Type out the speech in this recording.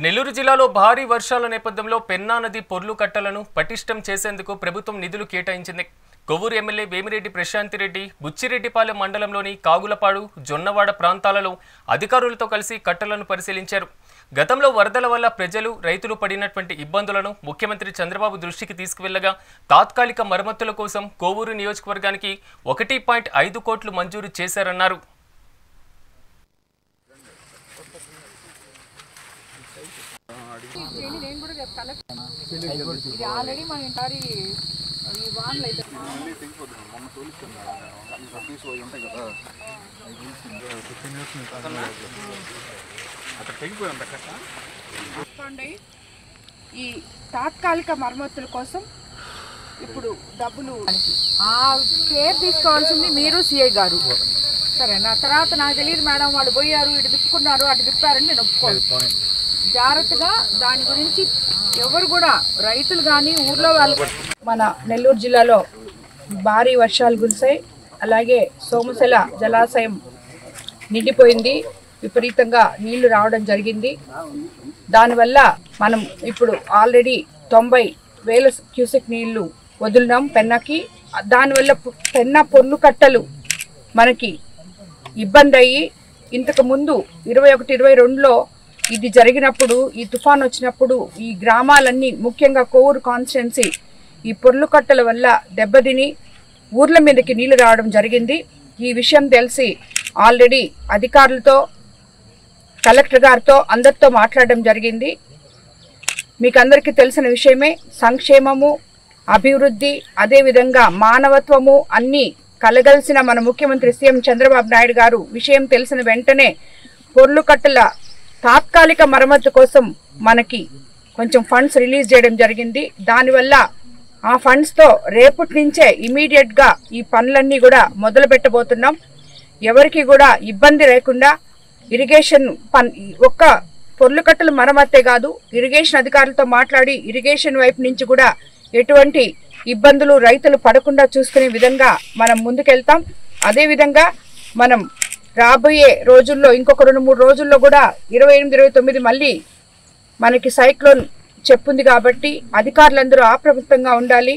నెల్లూరు జిల్లాలో భారీ వర్షాల నేపథ్యంలో పెన్నా నది పొర్లు కట్టలను పటిష్టం చేసేందుకు ప్రభుత్వం నిధులు కేటాయించింది. కొవ్వూరు ఎమ్మెల్యే వేమిరెడ్డి ప్రశాంతిరెడ్డి బుచ్చిరెడ్డిపాలెం మండలంలోని కాగులపాడు, జొన్నవాడ ప్రాంతాలలో అధికారులతో కలిసి కట్టలను పరిశీలించారు. గతంలో వరదల వల్ల ప్రజలు, రైతులు పడినటువంటి ఇబ్బందులను ముఖ్యమంత్రి చంద్రబాబు దృష్టికి తీసుకువెళ్లగా తాత్కాలిక మరమ్మతుల కోసం కొవ్వూరు నియోజకవర్గానికి 1.5 కోట్లు మంజూరు చేశారన్నారు. ఈ తాత్కాలిక మరమ్మతుల కోసం ఇప్పుడు డబ్బులు కేర్ తీసుకోవాల్సింది మీరు సిఐ గారు. సరేనా? తర్వాత నాకు తెలియదు మేడం, వాళ్ళు పోయారు, ఇటు తిప్పుకున్నారు, అటు తిప్పారని నేను ఒప్పుకోను. జాగ్రత్తగా దాని గురించి ఎవరు కూడా, రైతులు కానీ ఊర్లో వాళ్ళు. మన నెల్లూరు జిల్లాలో భారీ వర్షాలు కురిశాయి. అలాగే సోమశిల జలాశయం నిండిపోయింది, విపరీతంగా నీళ్లు రావడం జరిగింది. దానివల్ల మనం ఇప్పుడు ఆల్రెడీ 90,000 క్యూసెక్ నీళ్లు వదిలినాం పెన్నాకి. దానివల్ల పెన్నా పొర్లు కట్టలు మనకి ఇబ్బంది అయ్యి, ఇంతకు ముందు 21-22లో ఇది జరిగినప్పుడు, ఈ తుఫాన్ వచ్చినప్పుడు ఈ గ్రామాలన్నీ, ముఖ్యంగా కొవ్వూరు కాన్స్టిట్యున్సీ, ఈ పొర్లు కట్టల వల్ల దెబ్బతిని ఊర్ల మీదకి నీళ్లు రావడం జరిగింది. ఈ విషయం తెలిసి ఆల్రెడీ అధికారులతో, కలెక్టర్ గారితో అందరితో మాట్లాడడం జరిగింది. మీకు అందరికీ తెలిసిన విషయమే. సంక్షేమము, అభివృద్ధి, అదేవిధంగా మానవత్వము అన్నీ కలగలిసిన మన ముఖ్యమంత్రి సీఎం చంద్రబాబు నాయుడు గారు విషయం తెలిసిన వెంటనే పొర్లు కట్టల తాత్కాలిక మరమ్మతు కోసం మనకి కొంచెం ఫండ్స్ రిలీజ్ చేయడం జరిగింది. దానివల్ల ఆ ఫండ్స్తో రేపటి నుంచే ఇమీడియట్గా ఈ పనులన్నీ కూడా మొదలు పెట్టబోతున్నాం. ఎవరికి కూడా ఇబ్బంది లేకుండా ఇరిగేషన్ ఒక్క పొర్లు కట్టలు మరమ్మతే కాదు, ఇరిగేషన్ అధికారులతో మాట్లాడి ఇరిగేషన్ వైపు నుంచి కూడా ఎటువంటి ఇబ్బందులు రైతులు పడకుండా చూసుకునే విధంగా మనం ముందుకెళ్తాం. అదేవిధంగా మనం రాబోయే రోజుల్లో, ఇంకొక 2-3 రోజుల్లో కూడా 28-29 మళ్ళీ మనకి సైక్లోన్ చెప్పుంది కాబట్టి అధికారులందరూ అప్రమత్తంగా ఉండాలి.